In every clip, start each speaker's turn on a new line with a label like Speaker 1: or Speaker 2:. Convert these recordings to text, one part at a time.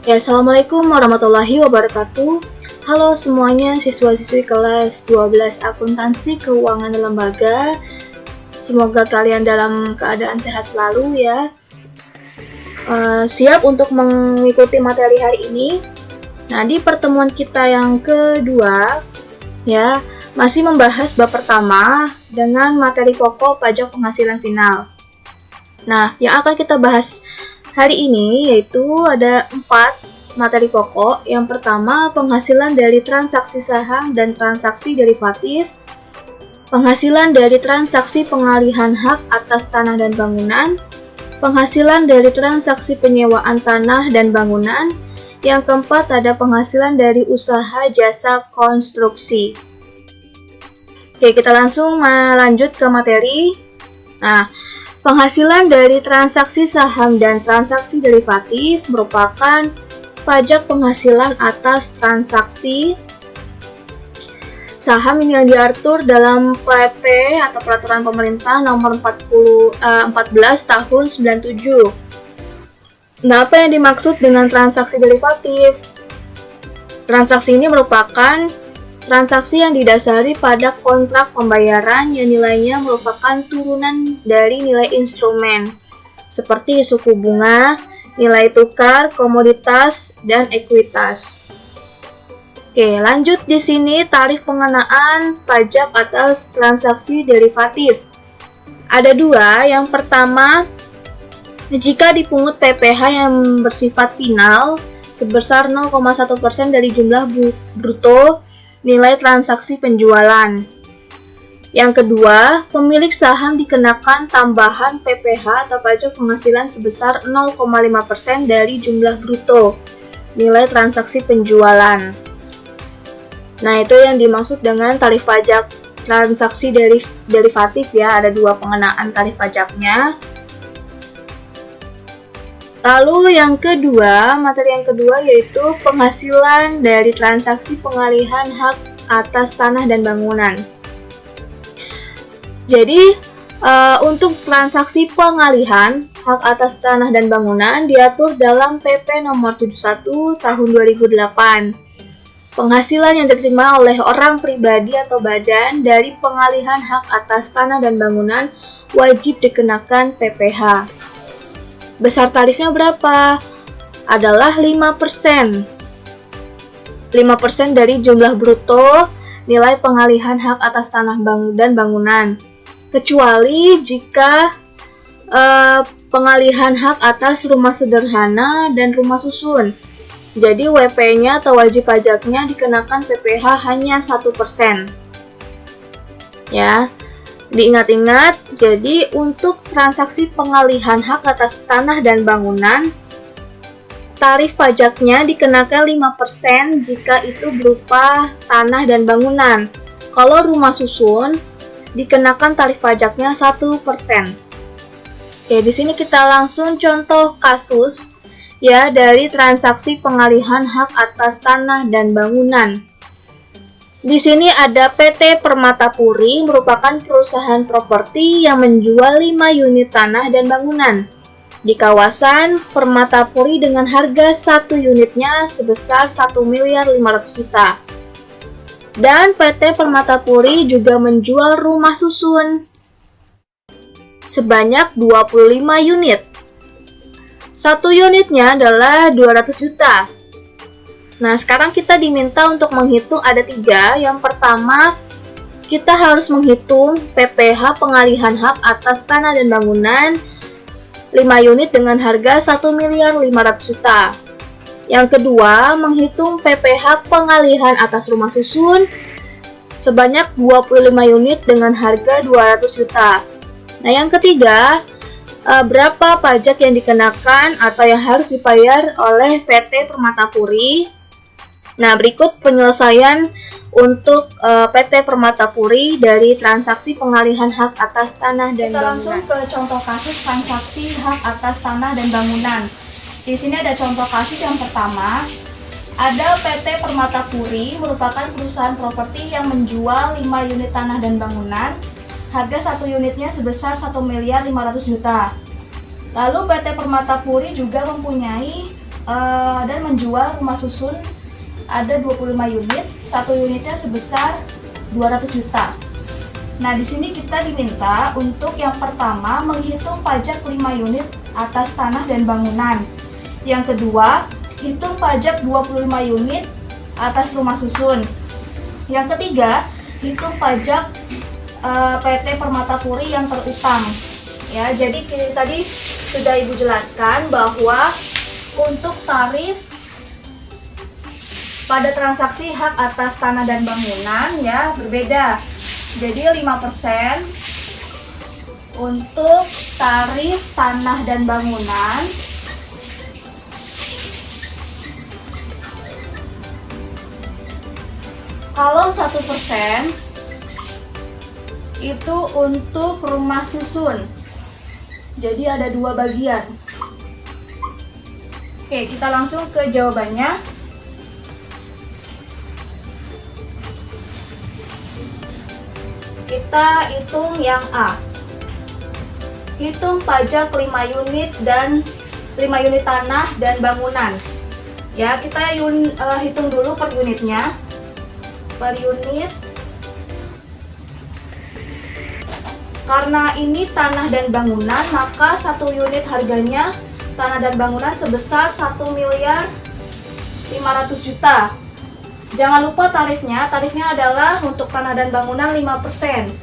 Speaker 1: Ya, Assalamualaikum warahmatullahi wabarakatuh. Halo semuanya, siswa-siswi kelas 12 Akuntansi Keuangan Lembaga. Semoga kalian dalam keadaan sehat selalu ya. Siap untuk mengikuti materi hari ini. Nah, di pertemuan kita yang kedua, ya, masih membahas bab pertama dengan materi pokok pajak penghasilan final. Nah, yang akan kita bahas hari ini yaitu ada 4 materi pokok. Yang pertama, penghasilan dari transaksi saham dan transaksi derivatif, penghasilan dari transaksi pengalihan hak atas tanah dan bangunan, penghasilan dari transaksi penyewaan tanah dan bangunan. Yang keempat, ada penghasilan dari usaha jasa konstruksi. Oke, kita langsung lanjut ke materi. Nah, penghasilan dari transaksi saham dan transaksi derivatif merupakan pajak penghasilan atas transaksi saham yang diatur dalam PP atau Peraturan Pemerintah Nomor 14 Tahun 97. Nah, apa yang dimaksud dengan transaksi derivatif? Transaksi ini merupakan transaksi yang didasari pada kontrak pembayaran yang nilainya merupakan turunan dari nilai instrumen, seperti suku bunga, nilai tukar, komoditas, dan ekuitas. Oke, lanjut di sini tarif pengenaan pajak atas transaksi derivatif. Ada 2, yang pertama, jika dipungut PPh yang bersifat final sebesar 0,1% dari jumlah bruto nilai transaksi penjualan. Yang kedua, pemilik saham dikenakan tambahan PPh atau pajak penghasilan sebesar 0,5% dari jumlah bruto nilai transaksi penjualan. Nah, itu yang dimaksud dengan tarif pajak transaksi derivatif ya, ada 2 pengenaan tarif pajaknya. Lalu yang kedua, materi yang kedua yaitu penghasilan dari transaksi pengalihan hak atas tanah dan bangunan. Jadi, untuk transaksi pengalihan hak atas tanah dan bangunan diatur dalam PP Nomor 71 Tahun 2008. Penghasilan yang diterima oleh orang pribadi atau badan dari pengalihan hak atas tanah dan bangunan wajib dikenakan PPh. Besar tarifnya berapa? Adalah 5%. 5% dari jumlah bruto nilai pengalihan hak atas tanah dan bangunan. Kecuali jika pengalihan hak atas rumah sederhana dan rumah susun. Jadi WP-nya atau wajib pajaknya dikenakan PPh hanya 1%. Ya. Diingat-ingat, jadi untuk transaksi pengalihan hak atas tanah dan bangunan, tarif pajaknya dikenakan 5% jika itu berupa tanah dan bangunan. Kalau rumah susun, dikenakan tarif pajaknya 1%. Oke, di sini kita langsung contoh kasus ya dari transaksi pengalihan hak atas tanah dan bangunan. Di sini ada PT Permatapuri merupakan perusahaan properti yang menjual 5 unit tanah dan bangunan di kawasan Permatapuri dengan harga 1 unitnya sebesar 1.500.000.000. Dan PT Permatapuri juga menjual rumah susun sebanyak 25 unit. 1 unitnya adalah 200 juta. Nah, sekarang kita diminta untuk menghitung ada 3. Yang pertama, kita harus menghitung PPh pengalihan hak atas tanah dan bangunan 5 unit dengan harga 1.500.000.000. Yang kedua, menghitung PPh pengalihan atas rumah susun sebanyak 25 unit dengan harga 200 juta. Nah, yang ketiga, berapa pajak yang dikenakan atau yang harus dibayar oleh PT Permatapuri. Nah, berikut penyelesaian untuk PT Permatapuri dari transaksi pengalihan hak atas tanah dan bangunan. Kita langsung ke contoh kasus transaksi hak atas tanah dan bangunan. Di sini ada contoh kasus yang pertama. Ada PT Permatapuri merupakan perusahaan properti yang menjual 5 unit tanah dan bangunan. Harga 1 unitnya sebesar 1.500.000.000. Lalu PT Permatapuri juga mempunyai dan menjual rumah susun ada 25 unit, satu unitnya sebesar 200 juta. Nah, di sini kita diminta untuk yang pertama menghitung pajak 5 unit atas tanah dan bangunan. Yang kedua, hitung pajak 25 unit atas rumah susun. Yang ketiga, hitung pajak PT Permata Puri yang terutang. Ya, jadi tadi sudah Ibu jelaskan bahwa untuk tarif pada transaksi hak atas tanah dan bangunan ya berbeda. Jadi 5% untuk tarif tanah dan bangunan. Kalau 1% itu untuk rumah susun. Jadi ada 2 bagian. Oke, kita langsung ke jawabannya. Kita hitung yang A. Hitung pajak 5 unit dan 5 unit tanah dan bangunan. Ya, kita hitung dulu per unitnya. Per unit. Karena ini tanah dan bangunan, maka 1 unit harganya tanah dan bangunan sebesar 1.500.000 juta. Jangan lupa tarifnya adalah untuk tanah dan bangunan 5%.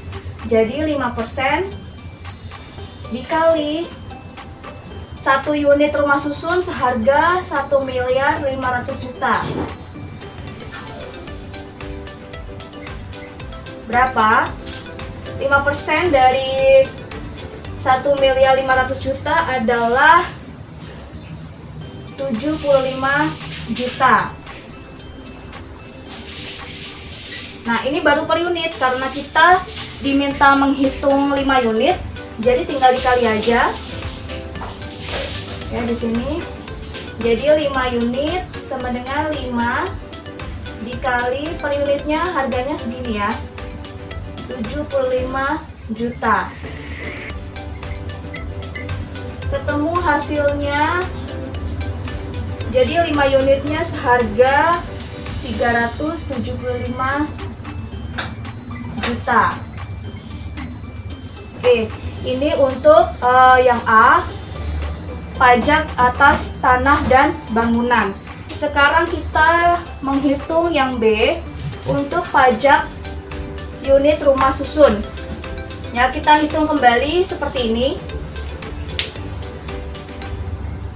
Speaker 1: Jadi 5% dikali 1 unit rumah susun seharga 1.500.000 juta. Berapa? 5% dari 1.500.000 juta adalah 75 juta. Nah, ini baru per unit karena kita diminta menghitung 5 unit. Jadi tinggal dikali aja. Ya, di sini. Jadi 5 unit sama dengan 5 dikali per unitnya harganya segini ya. 75 juta. Ketemu hasilnya. Jadi 5 unitnya seharga 375 juta. Oke, ini untuk yang A, pajak atas tanah dan bangunan. Sekarang kita menghitung yang B untuk pajak unit rumah susun. Ya, kita hitung kembali seperti ini.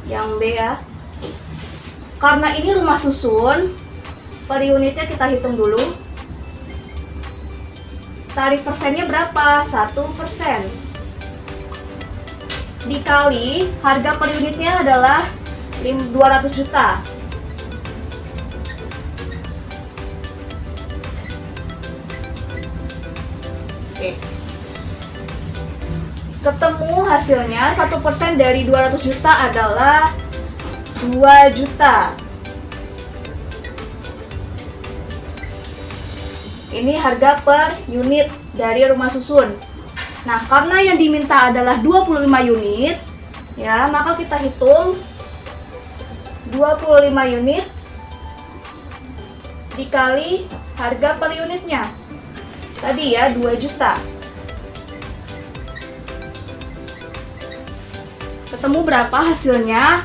Speaker 1: Yang B ya. Karena ini rumah susun, per unitnya kita hitung dulu. Tarif persennya berapa? 1%. Dikali harga per unitnya adalah 200 juta. Oke. Ketemu hasilnya 1% dari 200 juta adalah 2 juta. Ini harga per unit dari rumah susun. Nah, karena yang diminta adalah 25 unit, ya, maka kita hitung 25 unit dikali harga per unitnya. Tadi ya, 2 juta. Ketemu berapa hasilnya?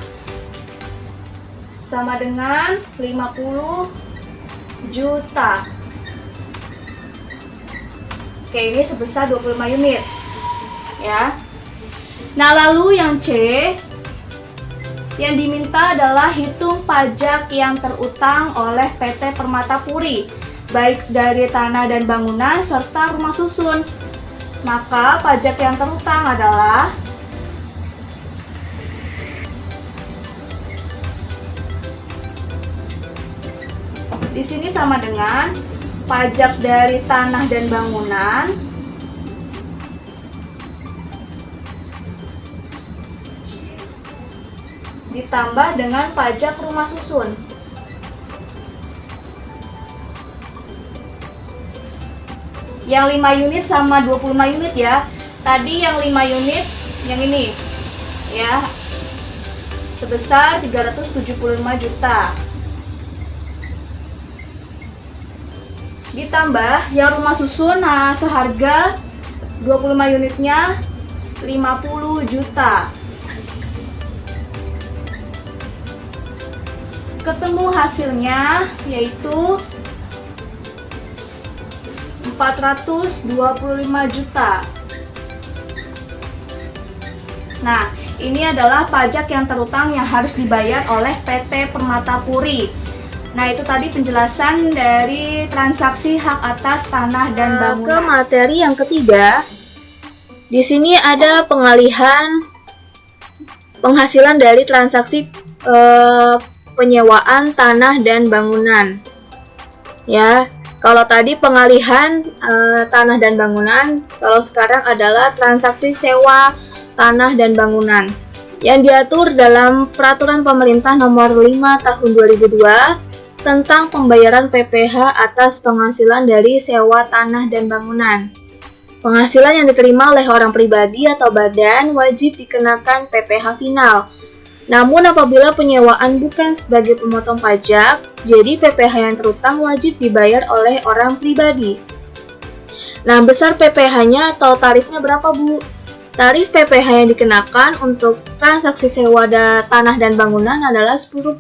Speaker 1: Sama dengan 50 juta. Oke, ini sebesar 25 unit. Ya. Nah, lalu yang C, yang diminta adalah hitung pajak yang terutang oleh PT Permata Puri, baik dari tanah dan bangunan serta rumah susun. Maka pajak yang terutang adalah di sini sama dengan pajak dari tanah dan bangunan ditambah dengan pajak rumah susun. Yang 5 unit sama 25 unit ya. Tadi yang 5 unit yang ini ya sebesar 375 juta. Ditambah yang rumah susun, nah seharga 25 unitnya 50 juta. Ketemu hasilnya yaitu 425 juta. Nah, ini adalah pajak yang terutang yang harus dibayar oleh PT Permatapuri. Nah, itu tadi penjelasan dari transaksi hak atas tanah dan bangunan. Ke materi yang ketiga, di sini ada penghasilan dari transaksi penyewaan tanah dan bangunan. Ya, kalau tadi pengalihan tanah dan bangunan, kalau sekarang adalah transaksi sewa tanah dan bangunan yang diatur dalam Peraturan Pemerintah Nomor 5 Tahun 2002 tentang pembayaran PPh atas penghasilan dari sewa tanah dan bangunan. Penghasilan yang diterima oleh orang pribadi atau badan wajib dikenakan PPh final. Namun apabila penyewaan bukan sebagai pemotong pajak, jadi PPh yang terutang wajib dibayar oleh orang pribadi. Nah, besar PPh-nya atau tarifnya berapa, Bu? Tarif PPh yang dikenakan untuk transaksi sewa tanah dan bangunan adalah 10%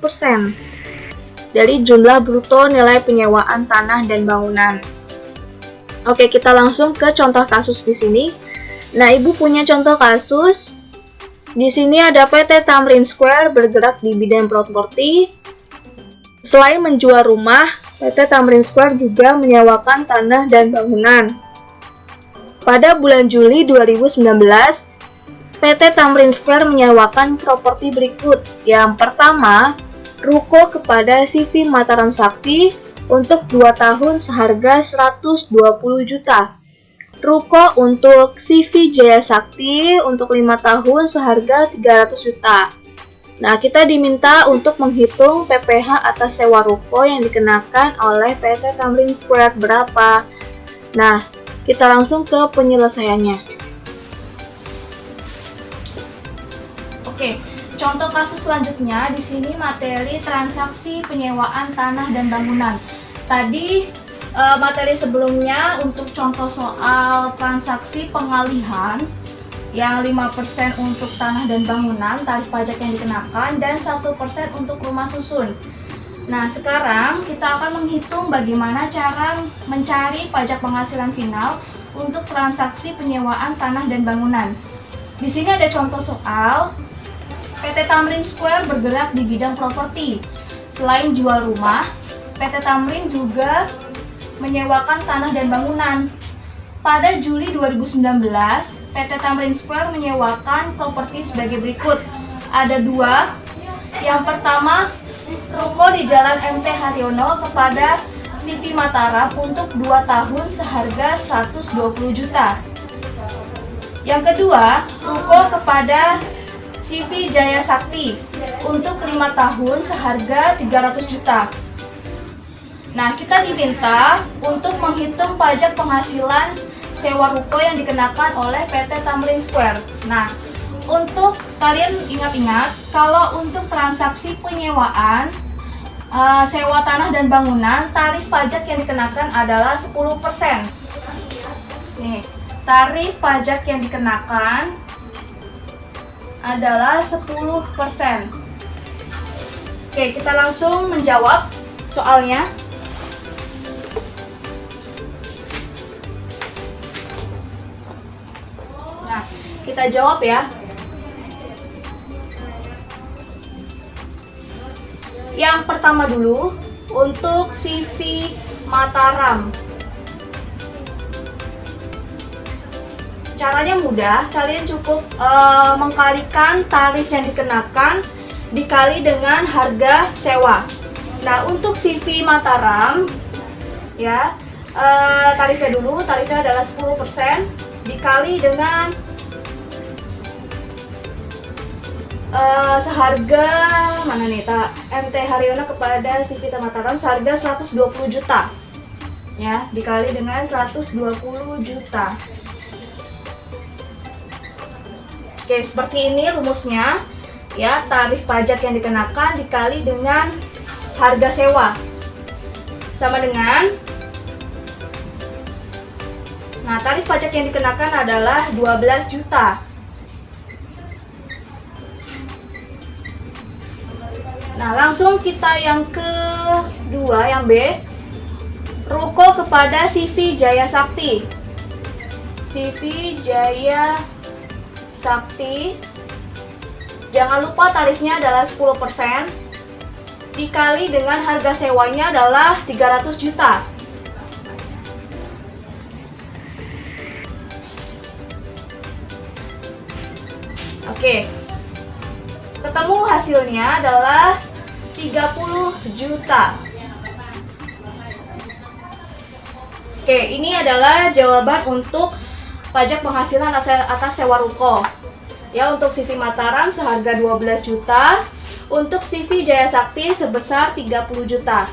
Speaker 1: dari jumlah bruto nilai penyewaan tanah dan bangunan. Oke, kita langsung ke contoh kasus di sini. Nah, Ibu punya contoh kasus. Di sini ada PT Tamrin Square bergerak di bidang properti. Selain menjual rumah, PT Tamrin Square juga menyewakan tanah dan bangunan. Pada bulan Juli 2019, PT Tamrin Square menyewakan properti berikut. Yang pertama, ruko kepada CV Mataram Sakti untuk 2 tahun seharga 120 juta. Ruko untuk CV Jaya Sakti untuk 5 tahun seharga 300 juta. Nah, kita diminta untuk menghitung PPh atas sewa ruko yang dikenakan oleh PT Tamrin Square berapa. Nah, kita langsung ke penyelesaiannya. Oke. Contoh kasus selanjutnya di sini materi transaksi penyewaan tanah dan bangunan. Tadi materi sebelumnya untuk contoh soal transaksi pengalihan yang 5% untuk tanah dan bangunan tarif pajak yang dikenakan dan 1% untuk rumah susun. Nah, sekarang kita akan menghitung bagaimana cara mencari pajak penghasilan final untuk transaksi penyewaan tanah dan bangunan. Di sini ada contoh soal PT Tamrin Square bergerak di bidang properti. Selain jual rumah, PT Tamrin juga menyewakan tanah dan bangunan. Pada Juli 2019, PT Tamrin Square menyewakan properti sebagai berikut. Ada 2. Yang pertama, ruko di Jalan MT Haryono kepada CV Mataram untuk 2 tahun seharga 120 juta. Yang kedua, ruko kepada CV Jaya Sakti untuk 5 tahun seharga 300 juta. Nah, kita diminta untuk menghitung pajak penghasilan sewa ruko yang dikenakan oleh PT Tamrin Square. Nah, untuk kalian ingat-ingat, kalau untuk transaksi penyewaan sewa tanah dan bangunan, tarif pajak yang dikenakan adalah 10%. Nih, tarif pajak yang dikenakan adalah 10%. Oke, kita langsung menjawab soalnya. Nah, kita jawab ya. Yang pertama dulu, untuk CV Mataram. Caranya mudah, kalian cukup mengkalikan tarif yang dikenakan dikali dengan harga sewa. Nah, untuk CV Mataram, ya, tarifnya adalah 10% dikali dengan seharga mana nih, MT Haryono kepada CV Mataram seharga 120 juta. Ya, dikali dengan 120 juta. Oke, seperti ini rumusnya. ya, tarif pajak yang dikenakan dikali dengan harga sewa. Sama dengan, nah, tarif pajak yang dikenakan adalah 12 juta. Nah, langsung kita yang kedua, yang B. Ruko kepada CV Jaya Sakti. CV Jaya Sakti, jangan lupa tarifnya adalah 10%, dikali dengan harga sewanya adalah 300 juta. Oke, ketemu hasilnya adalah 30 juta. Oke, ini adalah jawaban untuk pajak penghasilan atas sewa ruko. Ya, untuk CV Mataram seharga 12 juta, untuk CV Jaya Sakti sebesar 30 juta.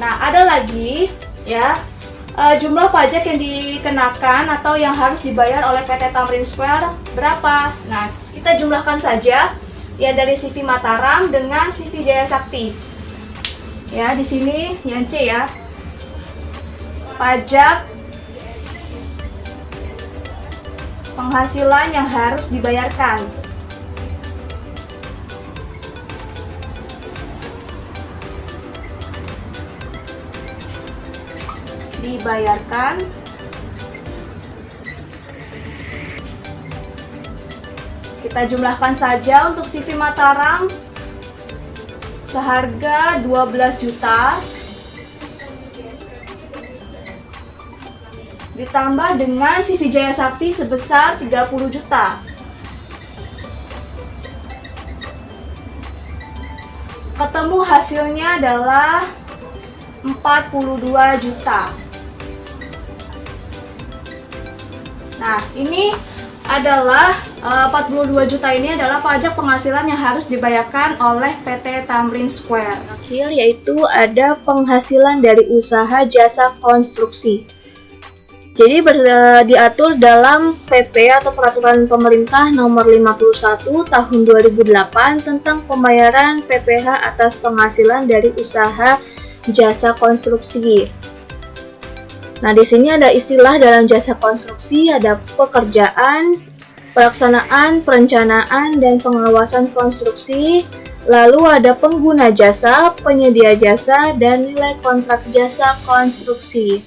Speaker 1: Nah, ada lagi ya, jumlah pajak yang dikenakan atau yang harus dibayar oleh PT Tamrin Square berapa? Nah, kita jumlahkan saja ya dari CV Mataram dengan CV Jaya Sakti. Ya, di sini yang C ya. Pajak penghasilan yang harus dibayarkan. Kita jumlahkan saja untuk CV Mataram seharga 12 juta ditambah dengan CV Jaya Sakti sebesar 30 juta. Ketemu hasilnya adalah 42 juta. Nah, ini adalah 42 juta ini adalah pajak penghasilan yang harus dibayarkan oleh PT Tamrin Square. Terakhir yaitu ada penghasilan dari usaha jasa konstruksi. Jadi diatur dalam PP atau Peraturan Pemerintah Nomor 51 Tahun 2008 tentang pembayaran PPh atas penghasilan dari usaha jasa konstruksi. Nah, di sini ada istilah dalam jasa konstruksi, ada pekerjaan, pelaksanaan, perencanaan, dan pengawasan konstruksi. Lalu ada pengguna jasa, penyedia jasa, dan nilai kontrak jasa konstruksi.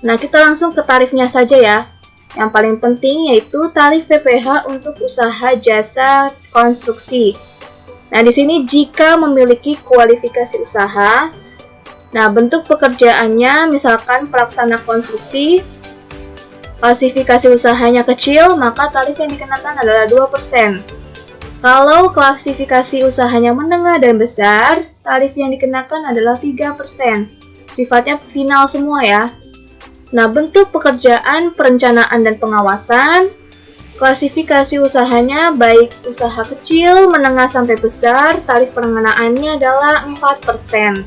Speaker 1: Nah, kita langsung ke tarifnya saja ya. Yang paling penting yaitu tarif PPh untuk usaha jasa konstruksi. Nah, di sini jika memiliki kualifikasi usaha, nah, bentuk pekerjaannya misalkan pelaksana konstruksi, klasifikasi usahanya kecil, maka tarif yang dikenakan adalah 2%. Kalau klasifikasi usahanya menengah dan besar, tarif yang dikenakan adalah 3%. Sifatnya final semua ya. Nah, bentuk pekerjaan, perencanaan, dan pengawasan, klasifikasi usahanya baik usaha kecil, menengah, sampai besar, tarif pengenaannya adalah 4%.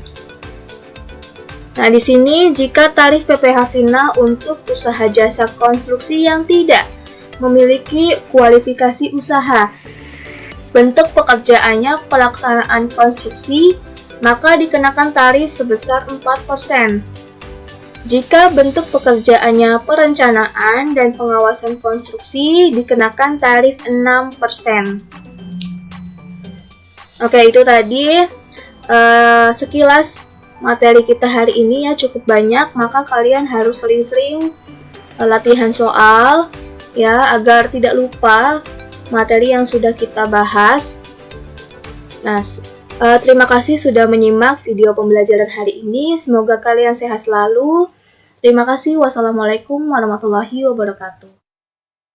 Speaker 1: Nah, di sini jika tarif PPh final untuk usaha jasa konstruksi yang tidak memiliki kualifikasi usaha, bentuk pekerjaannya pelaksanaan konstruksi, maka dikenakan tarif sebesar 4%. Jika bentuk pekerjaannya perencanaan dan pengawasan konstruksi, dikenakan tarif 6%. Oke, itu tadi sekilas materi kita hari ini ya, cukup banyak, maka kalian harus sering-sering latihan soal ya agar tidak lupa materi yang sudah kita bahas. Nah, terima kasih sudah menyimak video pembelajaran hari ini. Semoga kalian sehat selalu. Terima kasih. Wassalamualaikum warahmatullahi wabarakatuh.